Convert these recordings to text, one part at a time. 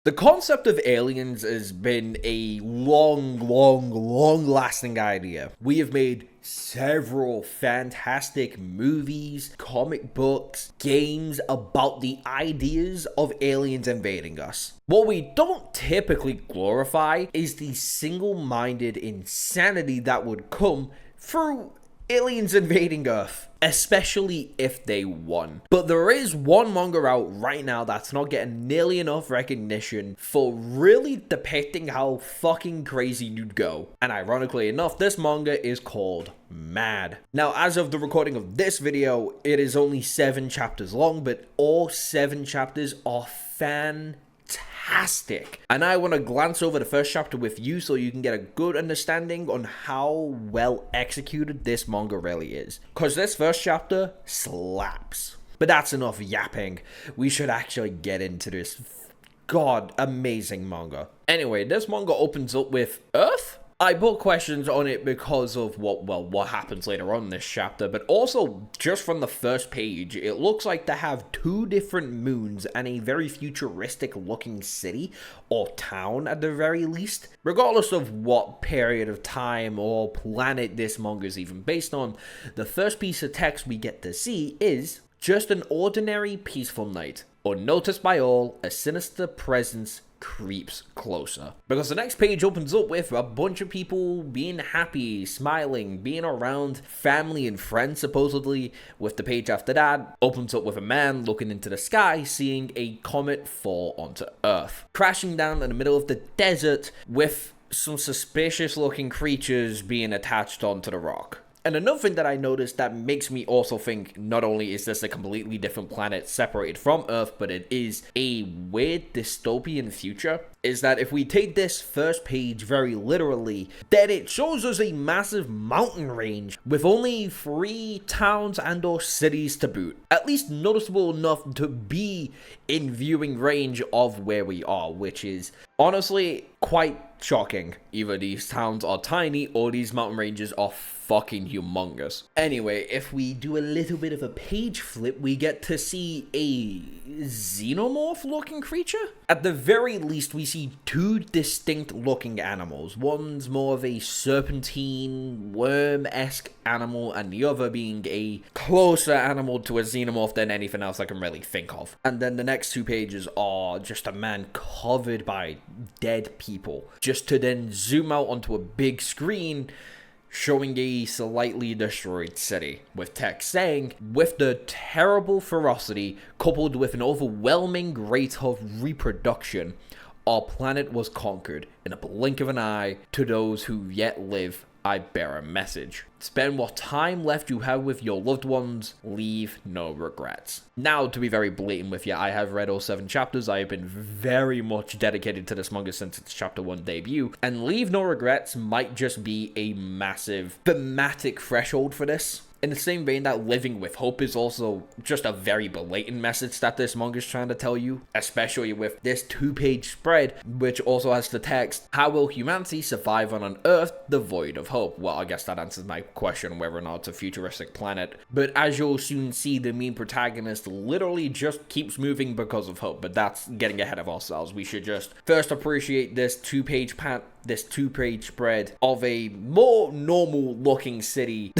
The concept of aliens has been a long-lasting idea. We have made several fantastic movies, comic books, games about the ideas of aliens invading us. What we don't typically glorify is the single-minded insanity that would come through aliens invading Earth, especially if they won. But there is one manga out right now that's not getting nearly enough recognition for really depicting how fucking crazy you'd go. And ironically enough, this manga is called Mad. Now, as of the recording of this video, it is only 7 chapters long, but all 7 chapters are fantastic. And I want to glance over the first chapter with you so you can get a good understanding on how well executed this manga really is. Because this first chapter slaps. But that's enough yapping. We should actually get into this amazing manga. Anyway, this manga opens up with Earth? I put questions on it because of what happens later on in this chapter, but also just from the first page, it looks like they have 2 different moons and a very futuristic looking city, or town at the very least. Regardless of what period of time or planet this manga is even based on, the first piece of text we get to see is just an ordinary peaceful night. Unnoticed by all, a sinister presence creeps closer. Because the next page opens up with a bunch of people being happy, smiling, being around family and friends supposedly, with the page after that opens up with a man looking into the sky, seeing a comet fall onto Earth, crashing down in the middle of the desert with some suspicious looking creatures being attached onto the rock. And another thing that I noticed that makes me also think not only is this a completely different planet separated from Earth, but it is a weird dystopian future, is that if we take this first page very literally, then it shows us a massive mountain range with only 3 towns and or cities to boot. At least noticeable enough to be in viewing range of where we are, which is honestly quite shocking. Either these towns are tiny or these mountain ranges are fucking humongous. Anyway, if we do a little bit of a page flip, we get to see a xenomorph looking creature. At the very least, we see 2 distinct looking animals. One's more of a serpentine, worm-esque animal, and the other being a closer animal to a xenomorph than anything else I can really think of. And then the next 2 pages are just a man covered by dead people, just to then zoom out onto a big screen showing a slightly destroyed city, with text saying, with the terrible ferocity coupled with an overwhelming rate of reproduction, our planet was conquered in a blink of an eye. To those who yet live, I bear a message. Spend what time left you have with your loved ones. Leave no regrets. Now, to be very blatant with you, I have read all 7 chapters. I have been very much dedicated to this manga since its chapter 1 debut, and leave no regrets might just be a massive thematic threshold for this. In the same vein that living with hope is also just a very blatant message that this manga is trying to tell you, especially with this 2-page spread, which also has the text, how will humanity survive on an Earth devoid of hope? Well, I guess that answers my question whether or not it's a futuristic planet. But as you'll soon see, the main protagonist literally just keeps moving because of hope, but that's getting ahead of ourselves. We should just first appreciate this 2-page spread of a more normal looking city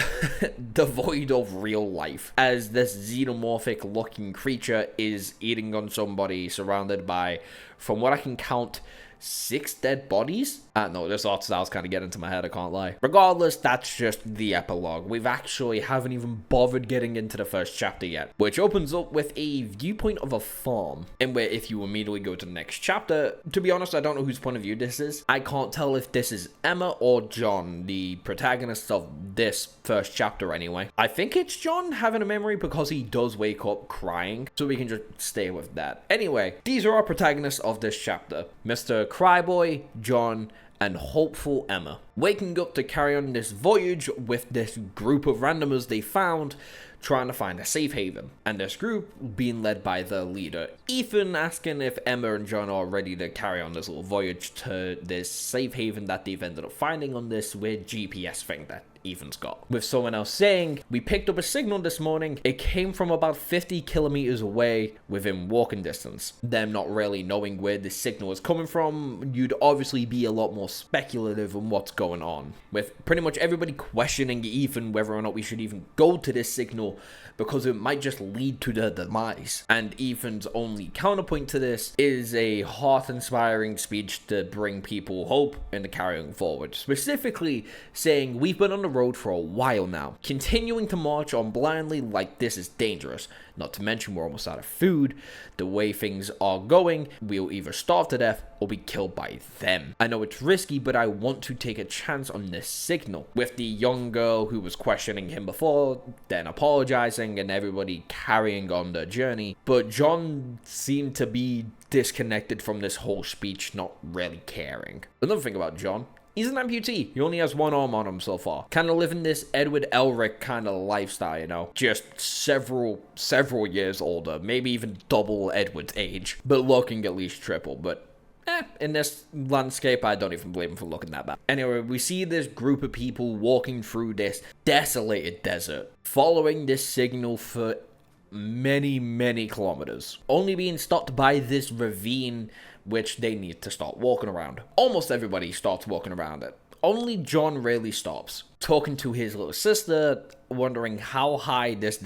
devoid of real life, as this xenomorphic looking creature is eating on somebody surrounded by, from what I can count, 6 dead bodies? No, this art style's kind of getting into my head, I can't lie. Regardless, that's just the epilogue. We've actually haven't even bothered getting into the first chapter yet, which opens up with a viewpoint of a farm, and where if you immediately go to the next chapter, to be honest, I don't know whose point of view this is. I can't tell if this is Emma or John, the protagonists of this first chapter anyway. I think it's John having a memory because he does wake up crying, so we can just stay with that. Anyway, these are our protagonists of this chapter. Mr. Cryboy, John, and hopeful Emma, waking up to carry on this voyage with this group of randomers they found, trying to find a safe haven, and this group being led by the leader, Ethan, asking if Emma and John are ready to carry on this little voyage to this safe haven that they've ended up finding on this weird GPS thing that Ethan's got. With someone else saying, we picked up a signal this morning. It came from about 50 kilometers away within walking distance. Them not really knowing where the signal is coming from, you'd obviously be a lot more speculative on what's going on. With pretty much everybody questioning Ethan whether or not we should even go to this signal because it might just lead to their demise. And Ethan's only counterpoint to this is a heart-inspiring speech to bring people hope in the carrying forward. Specifically saying, we've been on the road for a while now, continuing to march on blindly like this is dangerous. Not to mention we're almost out of food. The way things are going, we'll either starve to death or be killed by them. I know it's risky, but I want to take a chance on this signal. With the young girl who was questioning him before, then apologizing, and everybody carrying on their journey. But John seemed to be disconnected from this whole speech, not really caring. Another thing about John, he's an amputee. He only has one arm on him so far. Kind of living this Edward Elric kind of lifestyle, you know? Just several years older. Maybe even double Edward's age. But looking at least triple. But in this landscape, I don't even blame him for looking that bad. Anyway, we see this group of people walking through this desolated desert, following this signal for many kilometers, only being stopped by this ravine which they need to start walking around. Almost everybody starts walking around it. Only John rarely stops, talking to his little sister, wondering how high this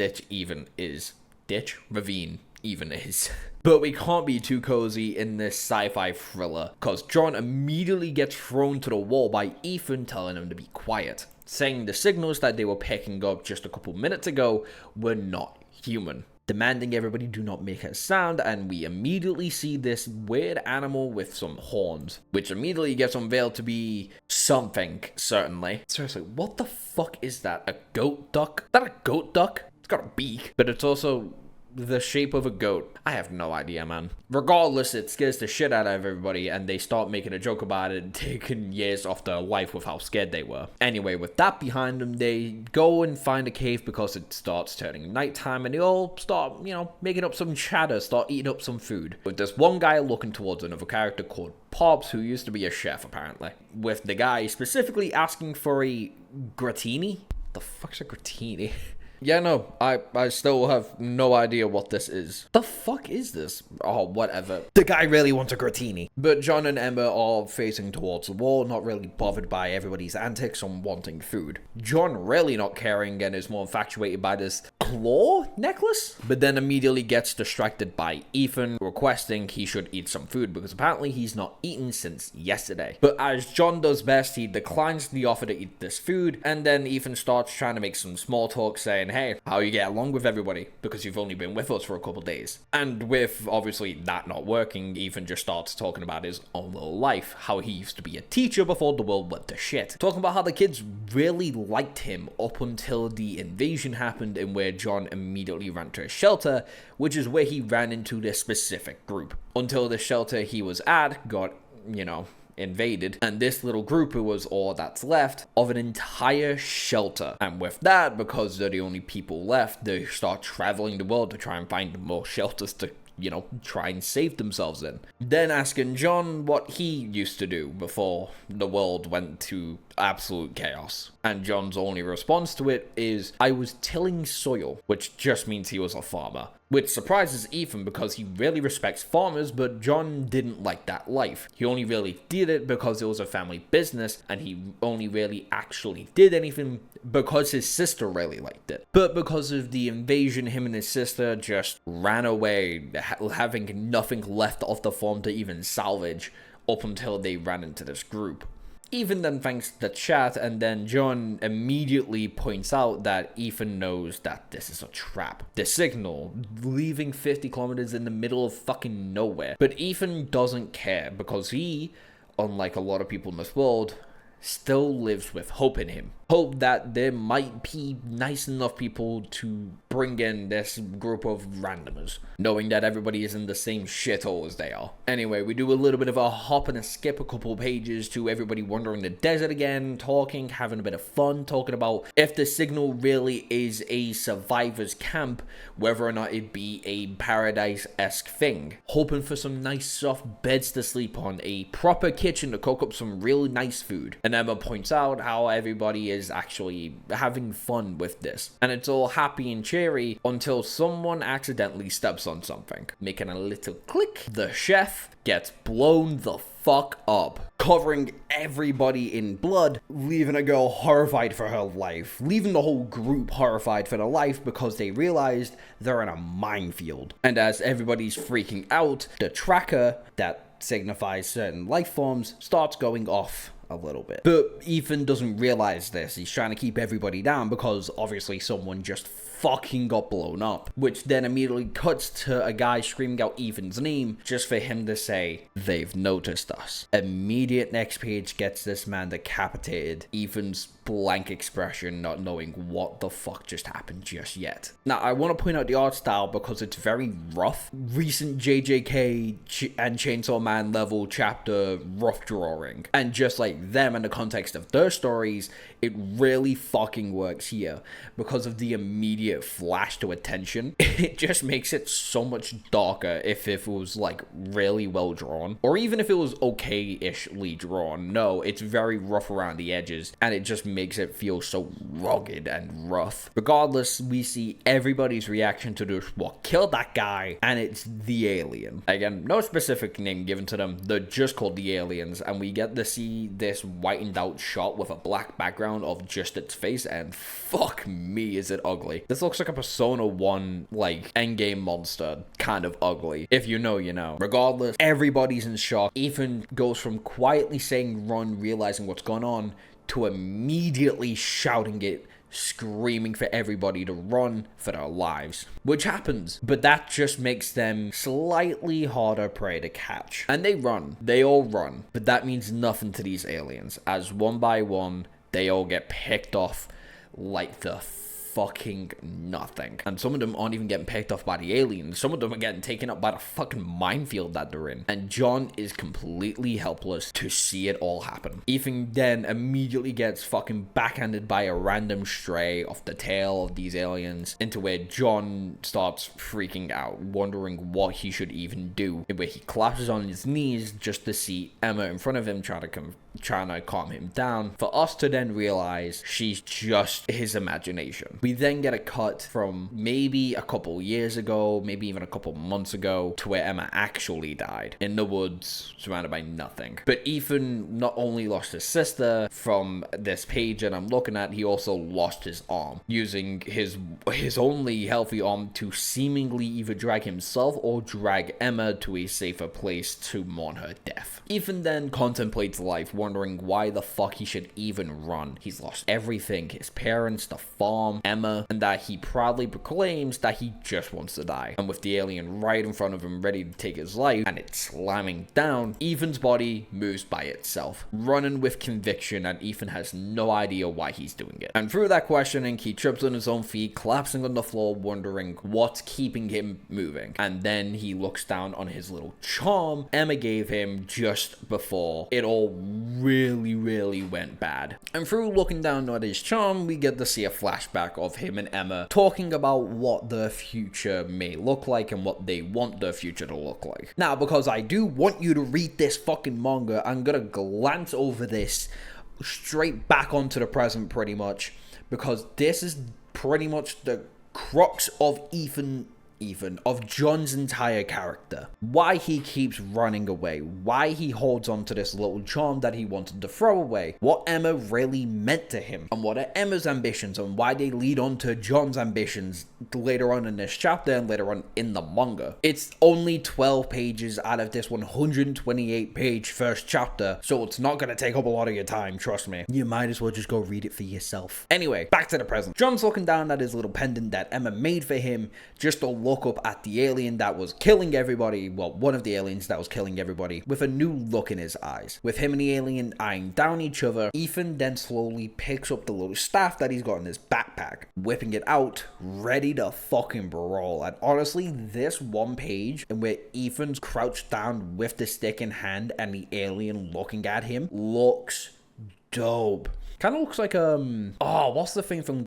ravine even is. But we can't be too cozy in this sci-fi thriller, cause John immediately gets thrown to the wall by Ethan telling him to be quiet, saying the signals that they were picking up just a couple minutes ago were not human, demanding everybody do not make a sound, and we immediately see this weird animal with some horns, which immediately gets unveiled to be something, certainly. Seriously, what the fuck is that? A goat duck? Is that a goat duck? It's got a beak, but it's also the shape of a goat. I have no idea, man. Regardless, it scares the shit out of everybody, and they start making a joke about it, taking years off their life with how scared they were. Anyway, with that behind them, they go and find a cave because it starts turning nighttime, and they all start, making up some chatter, start eating up some food. With this one guy looking towards another character called Pops, who used to be a chef, apparently. With the guy specifically asking for a gratini? The fuck's a gratini? Yeah, no, I still have no idea what this is. The fuck is this? Oh, whatever. The guy really wants a gratini. But John and Emma are facing towards the wall, not really bothered by everybody's antics on wanting food. John really not caring and is more infatuated by this claw necklace, but then immediately gets distracted by Ethan requesting he should eat some food because apparently he's not eaten since yesterday. But as John does best, he declines the offer to eat this food, and then Ethan starts trying to make some small talk saying, hey, how you get along with everybody, because you've only been with us for a couple days. And with obviously that not working, Ethan just starts talking about his own little life, how he used to be a teacher before the world went to shit. Talking about how the kids really liked him up until the invasion happened, and where John immediately ran to a shelter, which is where he ran into this specific group. Until the shelter he was at got, invaded, and this little group was all that's left of an entire shelter. And with that, because they're the only people left, they start traveling the world to try and find more shelters to try and save themselves in. Then asking John what he used to do before the world went to absolute chaos. And John's only response to it is, I was tilling soil, which just means he was a farmer. Which surprises Ethan because he really respects farmers, but John didn't like that life. He only really did it because it was a family business, and he only really actually did anything because his sister really liked it. But because of the invasion, him and his sister just ran away, having nothing left of the farm to even salvage up until they ran into this group. Ethan then thanks the chat, and then John immediately points out that Ethan knows that this is a trap. The signal, leaving 50 kilometers in the middle of fucking nowhere. But Ethan doesn't care because he, unlike a lot of people in this world, still lives with hope in him. Hope that there might be nice enough people to bring in this group of randomers, knowing that everybody is in the same shithole as they are. Anyway, we do a little bit of a hop and a skip a couple pages to everybody wandering the desert again, talking, having a bit of fun, talking about if the signal really is a survivor's camp, whether or not it be a paradise-esque thing. Hoping for some nice soft beds to sleep on, a proper kitchen to cook up some really nice food, and And Emma points out how everybody is actually having fun with this. And it's all happy and cheery until someone accidentally steps on something, making a little click. The chef gets blown the fuck up, covering everybody in blood, leaving a girl horrified for her life, leaving the whole group horrified for their life because they realized they're in a minefield. And as everybody's freaking out, the tracker that signifies certain life forms starts going off a little bit. But Ethan doesn't realize this. He's trying to keep everybody down because obviously someone just fucking got blown up, which then immediately cuts to a guy screaming out Ethan's name just for him to say, "They've noticed us." Immediate next page gets this man decapitated. Ethan's blank expression, not knowing what the fuck just happened just yet. Now, I want to point out the art style because it's very rough. Recent J.J.K. and Chainsaw Man level chapter rough drawing. And just like them in the context of their stories, it really fucking works here because of the immediate flash to attention. It just makes it so much darker if it was like really well drawn, or even if it was okay-ishly drawn. No, it's very rough around the edges, and it just makes it feel so rugged and rough. Regardless, we see everybody's reaction to this, what killed that guy, and it's the alien. Again, no specific name given to them, they're just called the aliens, and we get to see this whitened out shot with a black background of just its face, and fuck me, is it ugly. This looks like a Persona 1 like endgame monster, kind of ugly. If you know, you know. Regardless, everybody's in shock. Ethan goes from quietly saying run, realizing what's going on, to immediately shouting it, screaming for everybody to run for their lives, which happens, but that just makes them slightly harder prey to catch. And they run, they all run, but that means nothing to these aliens, as one by one they all get picked off like the fucking nothing. And some of them aren't even getting picked off by the aliens. Some of them are getting taken up by the fucking minefield that they're in. And John is completely helpless to see it all happen. Ethan then immediately gets fucking backhanded by a random stray off the tail of these aliens, into where John starts freaking out, wondering what he should even do, where he collapses on his knees just to see Emma in front of him trying to calm him down, for us to then realize she's just his imagination. We then get a cut from maybe a couple years ago, maybe even a couple months ago, to where Emma actually died in the woods, surrounded by nothing. But Ethan not only lost his sister from this page that I'm looking at, he also lost his arm, using his only healthy arm to seemingly either drag himself or drag Emma to a safer place to mourn her death. Ethan then contemplates life, wondering why the fuck he should even run. He's lost everything, his parents, the farm, Emma, and that he proudly proclaims that he just wants to die. And with the alien right in front of him ready to take his life, and it's slamming down, Ethan's body moves by itself, running with conviction, and Ethan has no idea why he's doing it. And through that questioning, he trips on his own feet, collapsing on the floor, wondering what's keeping him moving. And then he looks down on his little charm Emma gave him just before it all really went bad. And through looking down at his charm, we get to see a flashback of him and Emma talking about what the future may look like and what they want the future to look like. Now, because I do want you to read this fucking manga, I'm gonna glance over this straight back onto the present pretty much, because this is pretty much the crux of of John's entire character. Why he keeps running away, why he holds on to this little charm that he wanted to throw away, what Emma really meant to him, and what are Emma's ambitions, and why they lead on to John's ambitions later on in this chapter and later on in the manga. It's only 12 pages out of this 128 page first chapter, so it's not gonna take up a lot of your time, trust me. You might as well just go read it for yourself. Anyway, back to the present. John's looking down at his little pendant that Emma made for him just to look up at the alien that was killing everybody, well, one of the aliens that was killing everybody, with a new look in his eyes. With him and the alien eyeing down each other, Ethan then slowly picks up the little staff that he's got in his backpack, whipping it out, ready to fucking brawl. And honestly, this one page, and where Ethan's crouched down with the stick in hand and the alien looking at him, looks dope. Kind of looks like, what's the thing from,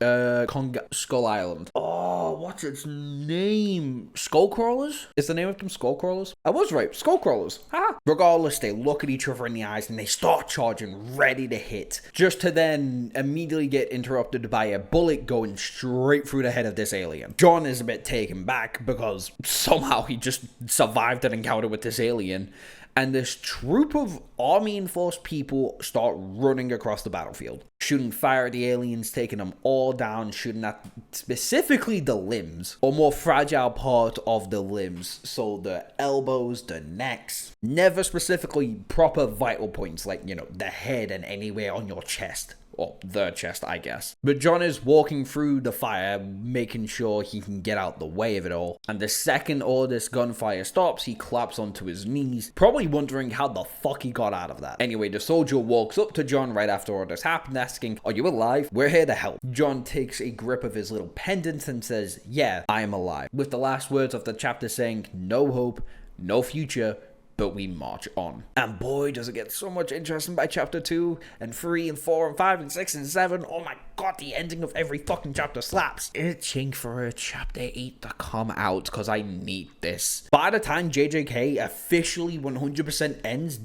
Skull Island? Oh, what's its name? Skullcrawlers? Is the name of them Skullcrawlers? I was right, Skullcrawlers. Ah. Regardless, they look at each other in the eyes and they start charging, ready to hit, just to then immediately get interrupted by a bullet going straight through the head of this alien. John is a bit taken back because somehow he just survived an encounter with this alien, and this troop of army-enforced people start running across the battlefield, shooting fire at the aliens, taking them all down, shooting at specifically the limbs, or more fragile part of the limbs, so the elbows, the necks, never specifically proper vital points like, the head and anywhere on your chest. Or the chest, I guess. But John is walking through the fire, making sure he can get out the way of it all. And the second all this gunfire stops, he claps onto his knees, probably wondering how the fuck he got out of that. Anyway, the soldier walks up to John right after all this happened, asking, "Are you alive? We're here to help." John takes a grip of his little pendant and says, "Yeah, I am alive." With the last words of the chapter saying, "No hope, no future, but we march on." And boy, does it get so much interesting by chapter 2 and 3 and 4 and 5 and 6 and 7. Oh my god, the ending of every fucking chapter slaps. Itching for a chapter 8 to come out because I need this. By the time J.J.K. officially 100% ends,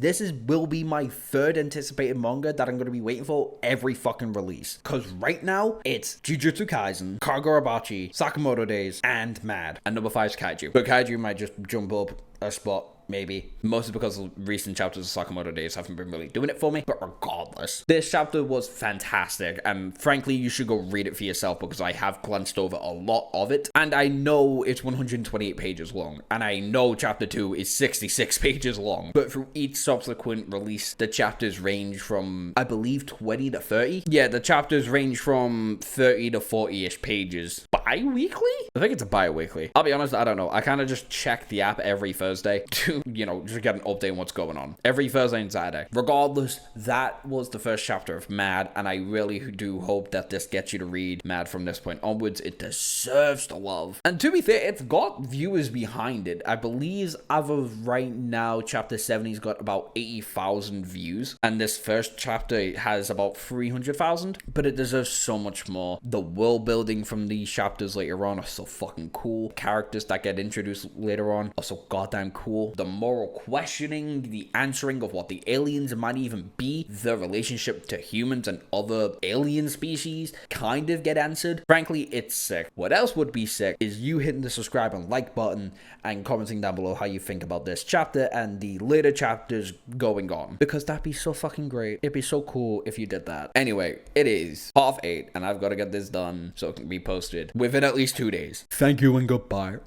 will be my third anticipated manga that I'm going to be waiting for every fucking release. Because right now, it's Jujutsu Kaisen, Kagurabachi, Sakamoto Days, and Mad. And number 5 is Kaiju. But Kaiju might just jump up a spot. Maybe. Mostly because recent chapters of Sakamoto Days haven't been really doing it for me. But regardless, this chapter was fantastic. And frankly, you should go read it for yourself because I have glanced over a lot of it. And I know it's 128 pages long. And I know chapter 2 is 66 pages long. But through each subsequent release, the chapters range from, I believe, 20 to 30. Yeah, the chapters range from 30 to 40-ish pages. Bi-weekly? I think it's a bi-weekly. I'll be honest, I don't know. I kind of just check the app every Thursday to just get an update on what's going on. Every Thursday and Saturday. Regardless, that was the first chapter of Mad, and I really do hope that this gets you to read Mad from this point onwards. It deserves the love. And to be fair, it's got viewers behind it. I believe as of right now, chapter 70's got about 80,000 views, and this first chapter has about 300,000, but it deserves so much more. The world building from these chapters later on are so fucking cool. Characters that get introduced later on are so goddamn cool. The moral questioning, the answering of what the aliens might even be, the relationship to humans and other alien species kind of get answered. Frankly, it's sick. What else would be sick is you hitting the subscribe and like button and commenting down below how you think about this chapter and the later chapters going on, because that'd be so fucking great. It'd be so cool if you did that. Anyway, it is 8:30 and I've got to get this done so it can be posted within at least 2 days. Thank you and goodbye.